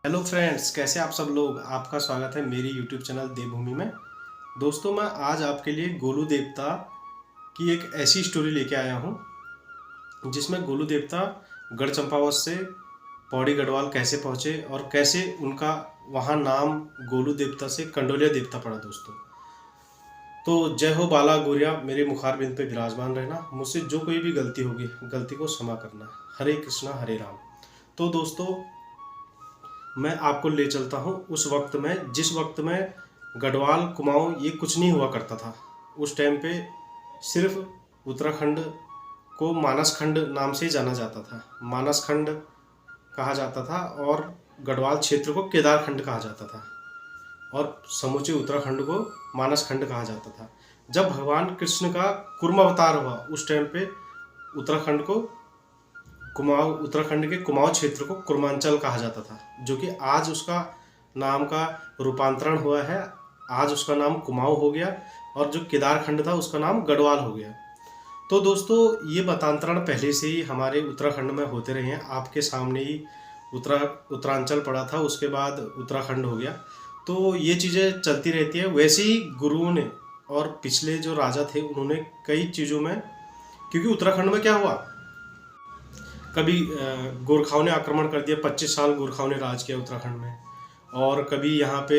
Hello friends, कैसे आप सब लोग। आपका स्वागत है मेरी यूट्यूब चैनल देवभूमि में। दोस्तों, मैं आज आपके लिए गोलू देवता की एक ऐसी स्टोरी लेके आया हूँ जिसमें गोलू देवता गढ़ चंपावत से पौड़ी गढ़वाल कैसे पहुँचे और कैसे उनका वहाँ नाम गोलू देवता से कंडोलिया देवता पड़ा। दोस्तों, तो जय हो बाला गोरिया, मेरे मुखारबिंद पे विराजमान रहना। मुझसे जो कोई भी गलती होगी, गलती को क्षमा करना। हरे कृष्णा हरे राम। तो दोस्तों, मैं आपको ले चलता हूँ उस वक्त में जिस वक्त में गढ़वाल कुमाऊँ ये कुछ नहीं हुआ करता था। उस टाइम पे सिर्फ उत्तराखंड को मानसखंड नाम से जाना जाता था। मानसखंड कहा जाता था और गढ़वाल क्षेत्र को केदारखंड कहा जाता था और समूचे उत्तराखंड को मानसखंड कहा जाता था। जब भगवान कृष्ण का कुर्म अवतार हुआ उस टाइम पे उत्तराखंड को कुमाऊँ उत्तराखंड के कुमाऊँ क्षेत्र को कुर्मांचल कहा जाता था, जो कि आज उसका नाम का रूपांतरण हुआ है। आज उसका नाम कुमाऊँ हो गया और जो केदारखंड था उसका नाम गढ़वाल हो गया। तो दोस्तों, ये मतांतरण पहले से ही हमारे उत्तराखंड में होते रहे हैं। आपके सामने ही उत्तरांचल पड़ा था, उसके बाद उत्तराखंड हो गया। तो ये चीज़ें चलती रहती है। वैसे ही गुरुओं ने और पिछले जो राजा थे उन्होंने कई चीज़ों में, क्योंकि उत्तराखंड में क्या हुआ, कभी गोरखाओं ने आक्रमण कर दिया। 25 साल गोरखाओं ने राज किया उत्तराखंड में। और कभी यहाँ पे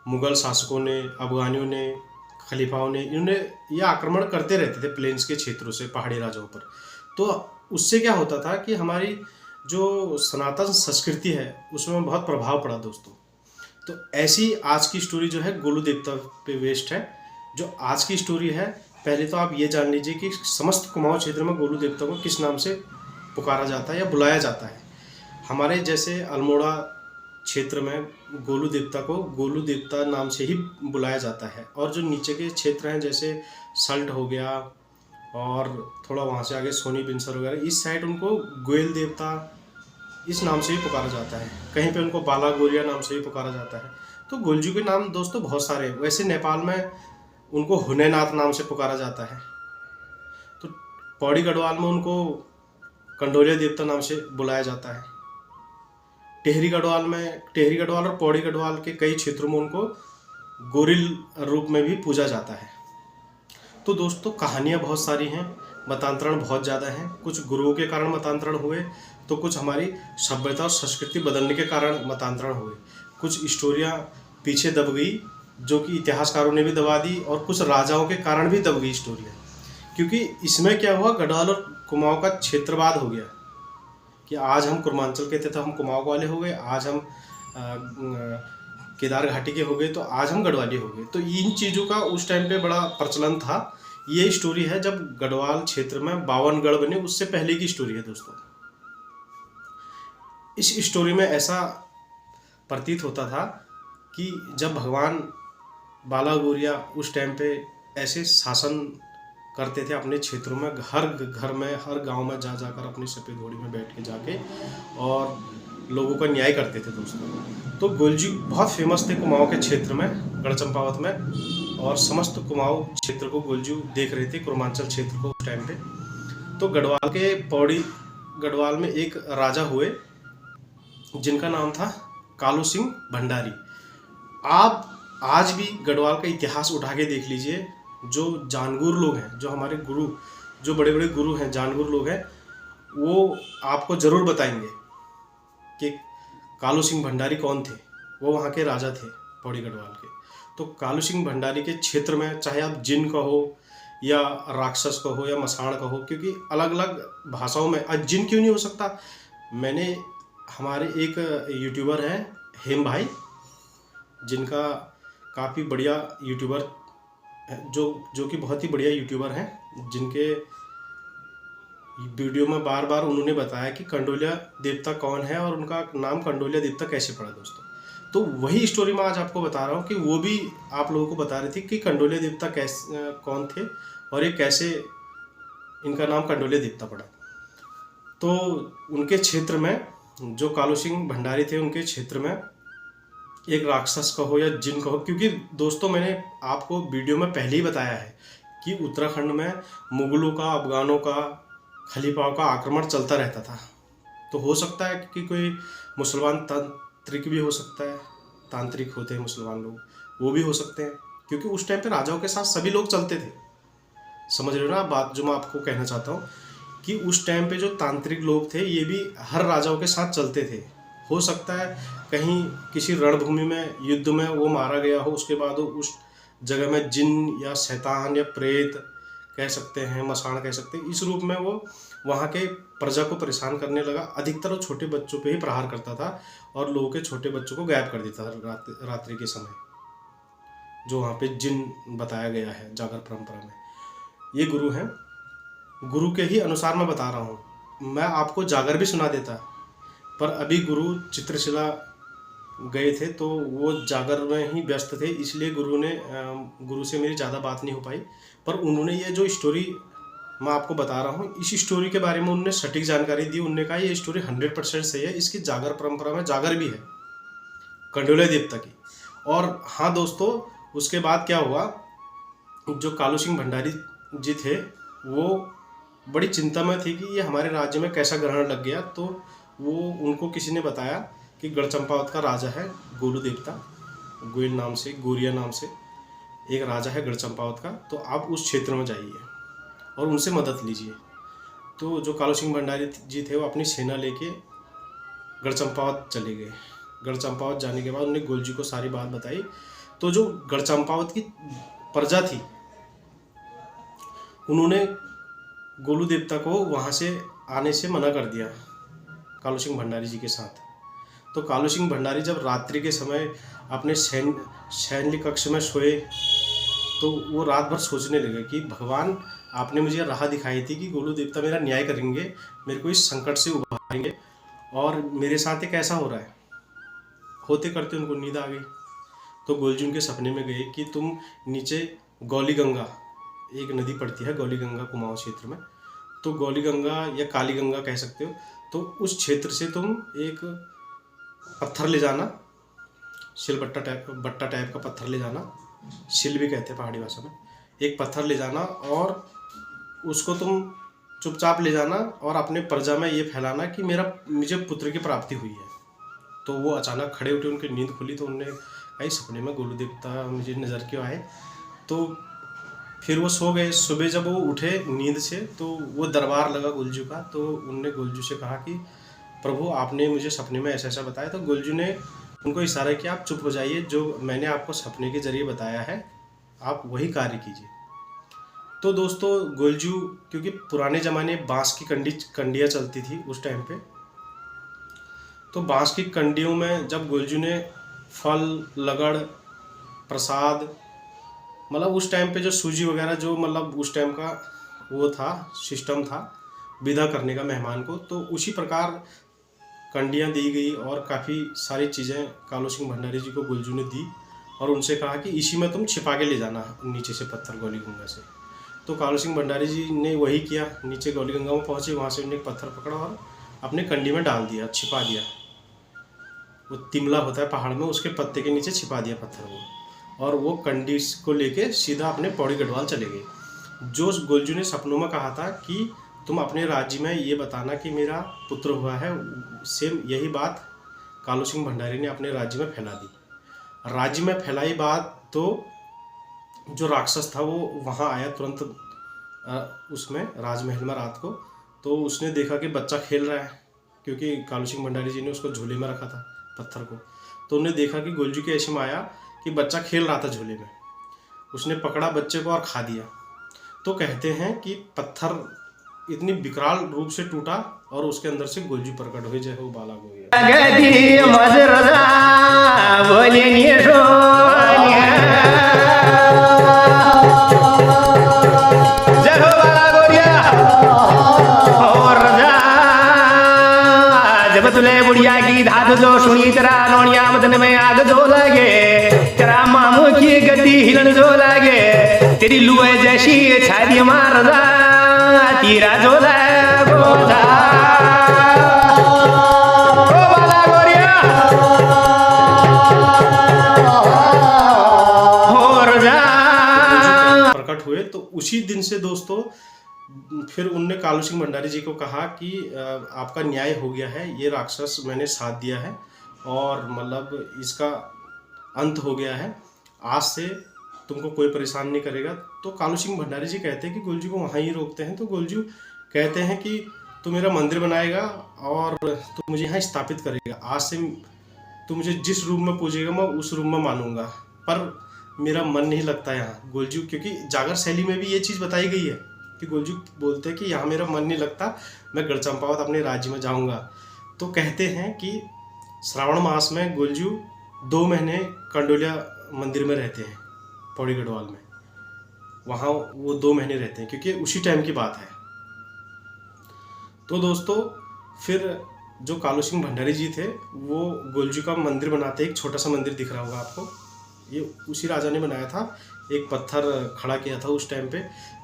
मुग़ल शासकों ने, अफगानियों ने, खलीफाओं ने, इन्होंने ये आक्रमण करते रहते थे प्लेन्स के क्षेत्रों से, पहाड़ी राजाओं पर। तो उससे क्या होता था कि हमारी जो सनातन संस्कृति है उसमें बहुत प्रभाव पड़ा दोस्तों। तो ऐसी आज की स्टोरी जो है गोलू देवता पे बेस्ड है। जो आज की स्टोरी है, पहले तो आप ये जान लीजिए कि समस्त कुमाऊँ क्षेत्र में गोलू देवता को किस नाम से पुकारा जाता है या बुलाया जाता है। हमारे जैसे अल्मोड़ा क्षेत्र में गोलू देवता को गोलू देवता नाम से ही बुलाया जाता है। और जो नीचे के क्षेत्र हैं जैसे सल्ट हो गया और थोड़ा वहाँ से आगे सोनी बिनसर वगैरह, इस साइड उनको गोयल देवता इस नाम से ही पुकारा जाता है। कहीं पे उनको बाला गोरिया नाम से ही पुकारा जाता है। तो गोलजू के नाम दोस्तों बहुत सारे हैं। वैसे नेपाल में उनको हुनेनाथ नाम से पुकारा जाता है। तो पौड़ी गढ़वाल में उनको कंडोलिया देवता नाम से बुलाया जाता है। टेहरी गढ़वाल और पौड़ी गढ़वाल के कई क्षेत्रों में उनको गोरिल रूप में भी पूजा जाता है। तो दोस्तों, कहानियाँ बहुत सारी हैं, मतांतरण बहुत ज़्यादा हैं। कुछ गुरुओं के कारण मतांतरण हुए, तो कुछ हमारी सभ्यता और संस्कृति बदलने के कारण मतांतरण हुए। कुछ स्टोरियाँ पीछे दब गई जो कि इतिहासकारों ने भी दबा दी, और कुछ राजाओं के कारण भी दब गई स्टोरियाँ। क्योंकि इसमें क्या हुआ, गढ़वाल और कुमाऊँ का क्षेत्रवाद हो गया कि आज हम कुर्मांचल के थे तो हम कुमाऊँ वाले हो गए, आज हम केदार घाटी के हो गए तो आज हम गढ़वाली हो गए। तो इन चीज़ों का उस टाइम पे बड़ा प्रचलन था। ये स्टोरी है जब गढ़वाल क्षेत्र में 52 गढ़ बने, उससे पहले की स्टोरी है दोस्तों। इस स्टोरी में ऐसा प्रतीत होता था कि जब भगवान बाला गोरिया उस टाइम पे ऐसे शासन करते थे अपने क्षेत्रों में, हर घर में, हर गांव में जा जाकर अपनी सफ़ेद घोड़ी में बैठ के जाके और लोगों का न्याय करते थे दोस्तों। तो गोलजी बहुत फेमस थे कुमाऊँ के क्षेत्र में, गढ़ चंपावत में, और समस्त कुमाऊँ क्षेत्र को गोलजू देख रहे थे, कुर्मांचल क्षेत्र को उस टाइम पे। तो गढ़वाल के पौड़ी गढ़वाल में एक राजा हुए जिनका नाम था कालू सिंह भंडारी। आप आज भी गढ़वाल का इतिहास उठा के देख लीजिए, जो जानगुर लोग हैं, जो हमारे गुरु, जो बड़े बड़े गुरु हैं, जानगुर लोग हैं, वो आपको ज़रूर बताएंगे कि कालू सिंह भंडारी कौन थे। वो वहाँ के राजा थे पौड़ी गढ़वाल के। तो कालू सिंह भंडारी के क्षेत्र में, चाहे आप जिन कहो या राक्षस कहो या मसाण कहो, क्योंकि अलग अलग भाषाओं में, आज जिन क्यों नहीं हो सकता। मैंने, हमारे एक यूट्यूबर हैं हेम भाई, जिनका काफ़ी बढ़िया यूट्यूबर, जो कि बहुत ही बढ़िया यूट्यूबर हैं, जिनके वीडियो में बार बार उन्होंने बताया कि कंडोलिया देवता कौन है और उनका नाम कंडोलिया देवता कैसे पड़ा दोस्तों। तो वही स्टोरी मैं आज आपको बता रहा हूँ कि वो भी आप लोगों को बता रही थी कि कंडोलिया देवता कैसे, कौन थे और ये कैसे इनका नाम कंडोलिया देवता पड़ा। तो उनके क्षेत्र में, जो कालू सिंह भंडारी थे, उनके क्षेत्र में एक राक्षस कहो या जिन कहो, क्योंकि दोस्तों मैंने आपको वीडियो में पहले ही बताया है कि उत्तराखंड में मुगलों का, अफगानों का, खलीफाओं का आक्रमण चलता रहता था। तो हो सकता है कि कोई मुसलमान तांत्रिक भी हो सकता है, तांत्रिक होते हैं मुसलमान लोग, वो भी हो सकते हैं, क्योंकि उस टाइम पे राजाओं के साथ सभी लोग चलते थे। समझ रहे हो ना बात जो मैं आपको कहना चाहता हूँ, कि उस टाइम पे जो तांत्रिक लोग थे ये भी हर राजाओं के साथ चलते थे। हो सकता है कहीं किसी रणभूमि में युद्ध में वो मारा गया हो, उसके बाद उस जगह में जिन या शैतान या प्रेत कह सकते हैं, मसान कह सकते हैं, इस रूप में वो वहाँ के प्रजा को परेशान करने लगा। अधिकतर वो छोटे बच्चों पे ही प्रहार करता था और लोगों के छोटे बच्चों को गायब कर देता था रात्रि के समय, जो वहाँ पे जिन बताया गया है जागर परंपरा में। ये गुरु हैं, गुरु के ही अनुसार मैं बता रहा हूँ। मैं आपको जागर भी सुना देता, पर अभी गुरु चित्रशिला गए थे तो वो जागर में ही व्यस्त थे, इसलिए गुरु से मेरी ज़्यादा बात नहीं हो पाई। पर उन्होंने ये जो स्टोरी मैं आपको बता रहा हूँ, इस स्टोरी के बारे में उन्होंने सटीक जानकारी दी। उन्होंने कहा ये स्टोरी 100% सही है, इसकी जागर परंपरा में जागर भी है कंडोले देवता की। और हाँ दोस्तों, उसके बाद क्या हुआ, जो कालू सिंह भंडारी जी थे वो बड़ी चिंता में थी कि ये हमारे राज्य में कैसा ग्रहण लग गया। तो वो उनको किसी ने बताया कि गढ़चंपावत का राजा है गोलू देवता, गोयल नाम से, गोरिया नाम से एक राजा है गढ़चंपावत का, तो आप उस क्षेत्र में जाइए और उनसे मदद लीजिए। तो जो कालू सिंह भंडारी जी थे वो अपनी सेना लेके गढ़चंपावत चले गए। गढ़चंपावत जाने के बाद उन्होंने गोल जी को सारी बात बताई। तो जो गढ़चंपावत की प्रजा थी उन्होंने गोलू देवता को वहाँ से आने से मना कर दिया कालू सिंह भंडारी जी के साथ। तो कालू सिंह भंडारी जब रात्रि के समय अपने सैन्य कक्ष में सोए तो वो रात भर सोचने लगे कि भगवान आपने मुझे राह दिखाई थी कि गोलू देवता मेरा न्याय करेंगे, मेरे को इस संकट से उबारेंगे, और मेरे साथ एक ऐसा हो रहा है। होते करते उनको नींद आ गई। तो गोलजी उनके सपने में गए कि तुम नीचे गौली गंगा, एक नदी पड़ती है गौली गंगा कुमाऊं क्षेत्र में, तो गौली गंगा या काली गंगा कह सकते हो, तो उस क्षेत्र से तुम एक पत्थर ले जाना, बट्टा टाइप का पत्थर ले जाना, शिल भी कहते हैं पहाड़ी भाषा में। एक पत्थर ले जाना और उसको तुम चुपचाप ले जाना और अपने प्रजा में ये फैलाना कि मुझे पुत्र की प्राप्ति हुई है। तो वो अचानक खड़े उठे, उनकी नींद खुली, तो उन्होंने कहा सपने में गोलू देवता मुझे नज़र क्यों आए। तो फिर वो सो गए। सुबह जब वो उठे नींद से तो वो दरबार लगा गोलजू का। तो उनने गोलजू से कहा कि प्रभु आपने मुझे सपने में ऐसा ऐसा बताया। तो गोलजू ने उनको इशारा किया आप चुप हो जाइए, जो मैंने आपको सपने के जरिए बताया है आप वही कार्य कीजिए। तो दोस्तों गोलजू, क्योंकि पुराने ज़माने बांस की कंडियाँ चलती थी उस टाइम पे, तो बांस की कंडियों में जब गोलजू ने फल, लगड़, प्रसाद, मतलब उस टाइम पे जो सूजी वगैरह जो मतलब उस टाइम का वो था, सिस्टम था विदा करने का मेहमान को, तो उसी प्रकार कंडियाँ दी गई और काफ़ी सारी चीज़ें कालू सिंह भंडारी जी को गोलजू ने दी और उनसे कहा कि इसी में तुम छिपा के ले जाना नीचे से पत्थर गौली गंगा से। तो कालू सिंह भंडारी जी ने वही किया, नीचे गौली गंगा में पहुँचे, वहाँ से उन्होंने एक पत्थर पकड़ा और अपने कंडी में डाल दिया, छिपा दिया। वो तिमला होता है पहाड़ में, उसके पत्ते के नीचे छिपा दिया पत्थर को, और वो कंडी को लेके सीधा अपने पौड़ी गढ़वाल चले गए। जो गोलजू ने सपनों में कहा था कि तुम अपने राज्य में ये बताना कि मेरा पुत्र हुआ है, सेम यही बात कालू सिंह भंडारी ने अपने राज्य में फैला दी। राज्य में फैलाई बात तो जो राक्षस था वो वहाँ आया तुरंत उसमें राजमहल में रात को। तो उसने देखा कि बच्चा खेल रहा है, क्योंकि कालू सिंह भंडारी जी ने उसको झूले में रखा था पत्थर को। तो उन्हें देखा कि गोलजू की ऐसी में आया कि बच्चा खेल रहा था झूले में, उसने पकड़ा बच्चे को और खा दिया। तो कहते हैं कि पत्थर इतनी विकराल रूप से टूटा और उसके अंदर से गोलजू प्रकट हुए, जय हो बाला गोविंद। जब तुले बुढ़िया की धात जो सुनी तेरा नौनिया मदन में आग जो लगे, तेरा मामू की गद्दी हिलन जो लगे, तेरी लुए जैसी छादी मार तीरा जो लगोदा प्रकट हुए। तो उसी दिन से दोस्तों फिर उनने कालू सिंह भंडारी जी को कहा कि आपका न्याय हो गया है, ये राक्षस मैंने साथ दिया है और मतलब इसका अंत हो गया है, आज से तुमको कोई परेशान नहीं करेगा। तो कालू सिंह भंडारी जी कहते हैं कि गोलजू को वहाँ ही रोकते हैं। तो गोलजू कहते हैं कि तू मेरा मंदिर बनाएगा और तू मुझे यहाँ स्थापित करेगा, आज से तू मुझे जिस रूम में पूजेगा मैं उस रूम में मानूंगा, पर मेरा मन नहीं लगता यहाँ। गोलजू, क्योंकि जागर शैली में भी ये चीज़ बताई गई है कि गोलजू बोलते हैं कि यहाँ मेरा मन नहीं लगता, मैं गढ़ चंपावत अपने राज्य में जाऊँगा। तो कहते हैं कि श्रावण मास में गोलजू 2 महीने कंडोलिया मंदिर में रहते हैं, पौड़ी गढ़वाल में। वहाँ वो 2 महीने रहते हैं, क्योंकि उसी टाइम की बात है। तो दोस्तों, फिर जो कालू सिंह भंडारी जी थे वो गोलजू का मंदिर बनाते, एक छोटा सा मंदिर दिख रहा होगा आपको, ये उसी राजा ने बनाया था। एक पत्थर खड़ा किया था उस टाइम पे,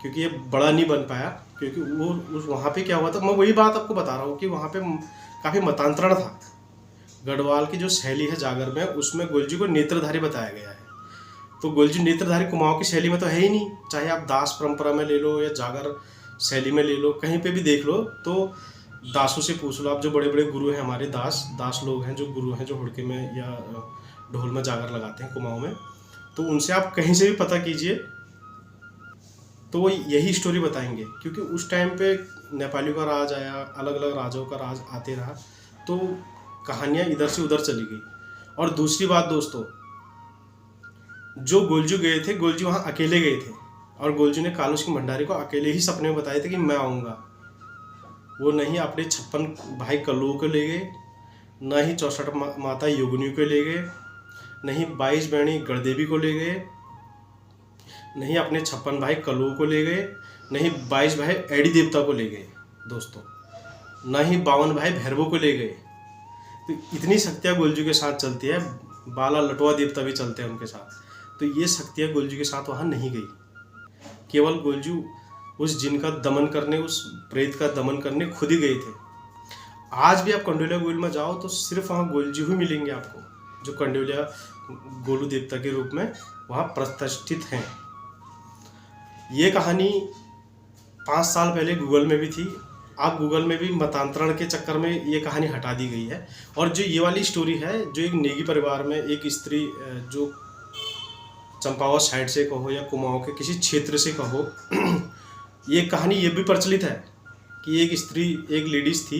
क्योंकि ये बड़ा नहीं बन पाया, क्योंकि वो वहाँ पे क्या हुआ था, मैं वही बात आपको बता रहा हूँ कि वहाँ पे काफ़ी मतांतरण था। गढ़वाल की जो शैली है जागर में, उसमें गोलजू को नेत्रधारी बताया गया है। तो गोलजू नेत्रधारी कुमाऊं की शैली में तो है ही नहीं, चाहे आप दास परंपरा में ले लो या जागर शैली में ले लो, कहीं पे भी देख लो। तो दासों से पूछ लो आप, जो बड़े बड़े गुरु हैं हमारे, दास लोग हैं, जो गुरु हैं, जो हुड़के में या ढोल में जागर लगाते हैं कुमाऊं में, तो उनसे आप कहीं से भी पता कीजिए तो वो यही स्टोरी बताएंगे। क्योंकि उस टाइम पे नेपालियों का राज आया, अलग अलग राजाओं का राज आते रहा, तो कहानियाँ इधर से उधर चली गई। और दूसरी बात दोस्तों, जो गोलजू गए थे, गोलजू वहाँ अकेले गए थे, और गोलजू ने कालू सिंह भंडारी को अकेले ही सपने में बताए थे कि मैं आऊँगा। वो नहीं अपने 56 भाई कल्लुओं को ले गए, न ही 64 माता योगिनियों को ले गए, नहीं 22 बहनी गणदेवी को ले गए, नहीं अपने 56 भाई कल्लुओं को ले गए, नहीं 22 भाई एडी देवता को ले गए दोस्तों, न ही 52 भाई भैरवों को ले गए। तो इतनी शक्तियाँ गोलजू के साथ चलती है, बाला लटवा देवता भी चलते हैं उनके साथ। तो ये शक्तियाँ गोलजू के साथ वहाँ नहीं गई, केवल गोलजू उस जिन का दमन करने, उस प्रेत का दमन करने खुद ही गए थे। आज भी आप कंडोलिया गोइल में जाओ तो सिर्फ वहाँ गोलजू ही मिलेंगे आपको, जो कंडोलिया गोलू देवता के रूप में वहाँ प्रतिष्ठित हैं। ये कहानी 5 साल पहले गूगल में भी थी, अब गूगल में भी मतांतरण के चक्कर में ये कहानी हटा दी गई है। और जो ये वाली स्टोरी है, जो एक नेगी परिवार में एक स्त्री, जो चंपावत साइड से कहो या कुमाऊं के किसी क्षेत्र से कहो, ये कहानी ये भी प्रचलित है कि एक स्त्री, एक लेडीज़ थी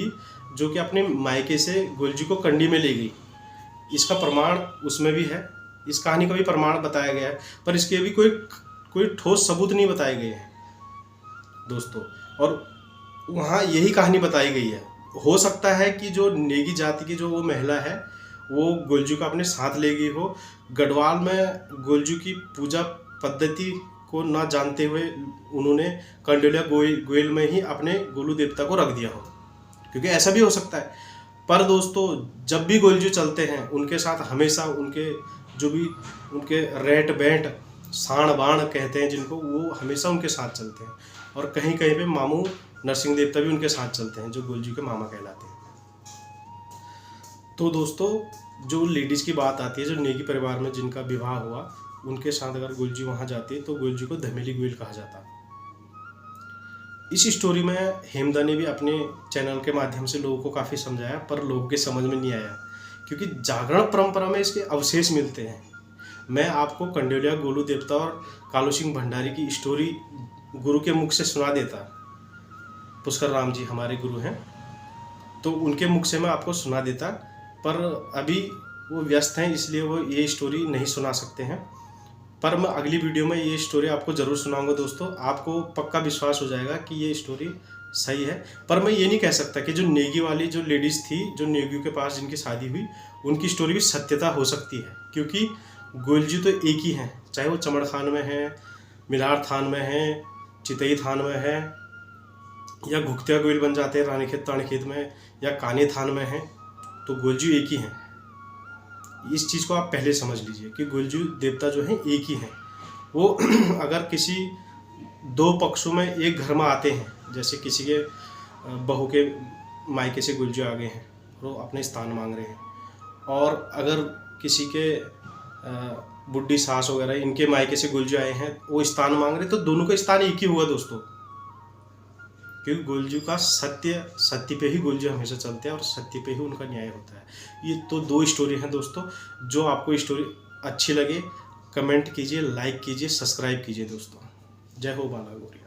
जो कि अपने मायके से गोलजू को कंडी में ले गई। इसका प्रमाण उसमें भी है, इस कहानी का भी प्रमाण बताया गया है, पर इसके भी कोई ठोस सबूत नहीं बताए गए हैं दोस्तों। और वहाँ यही कहानी बताई गई है। हो सकता है कि जो नेगी जाति की जो वो महिला है वो गोलजू का अपने साथ ले गई हो। गढ़वाल में गोलजू की पूजा पद्धति को ना जानते हुए उन्होंने कंडोलिया गोइल में ही अपने गोलू देवता को रख दिया हो, क्योंकि ऐसा भी हो सकता है। पर दोस्तों, जब भी गोलजू चलते हैं उनके साथ हमेशा उनके जो भी उनके रेट बैंट साण बाण कहते हैं जिनको, वो हमेशा उनके साथ चलते हैं। और कहीं कहीं पे मामू नरसिंह देवता भी उनके साथ चलते हैं, जो गोलजू के मामा कहलाते हैं। तो दोस्तों, जो लेडीज़ की बात आती है, जो नेगी परिवार में जिनका विवाह हुआ, उनके साथ अगर गोलजू वहाँ जाती है तो गोलजू को धमेली गोइल कहा जाता। इस स्टोरी में हेमदा ने भी अपने चैनल के माध्यम से लोगों को काफ़ी समझाया, पर लोगों के समझ में नहीं आया, क्योंकि जागरण परंपरा में इसके अवशेष मिलते हैं। मैं आपको कंडोलिया गोलू देवता और कालू सिंह भंडारी की स्टोरी गुरु के मुख से सुना देता, पुष्कर राम जी हमारे गुरु हैं, तो उनके मुख से मैं आपको सुना देता, पर अभी वो व्यस्त हैं, इसलिए वो ये स्टोरी नहीं सुना सकते हैं। पर मैं अगली वीडियो में ये स्टोरी आपको ज़रूर सुनाऊंगा दोस्तों। आपको पक्का विश्वास हो जाएगा कि ये स्टोरी सही है। पर मैं ये नहीं कह सकता कि जो नेगी वाली जो लेडीज़ थी, जो नेगियों के पास जिनकी शादी हुई, उनकी स्टोरी भी सत्यता हो सकती है, क्योंकि गोलजू तो एक ही हैं, चाहे वो चमड़ खान में हैं, मिलार थान में हैं, चितई थान में है, या घुकतिया गोइल बन जाते हैं रानीखेत तानीखेत में, या काने थान में हैं, तो गोलजू एक ही हैं। इस चीज़ को आप पहले समझ लीजिए कि गोलजू देवता जो हैं एक ही हैं। वो अगर किसी 2 पक्षों में एक घर में आते हैं, जैसे किसी के बहू के मायके से गोलजू आ गए हैं, वो अपने स्थान मांग रहे हैं, और अगर किसी के बुढ़ी सास वगैरह इनके मायके से गोलजू आए हैं, वो स्थान मांग रहे, तो दोनों का स्थान एक ही हुआ दोस्तों, क्योंकि गोलजू का सत्य पे ही गोलजू हमेशा चलते हैं और सत्य पे ही उनका न्याय होता है। ये तो 2 स्टोरी हैं दोस्तों। जो आपको स्टोरी अच्छी लगे कमेंट कीजिए, लाइक कीजिए, सब्सक्राइब कीजिए दोस्तों। जय हो बाला गौरिया।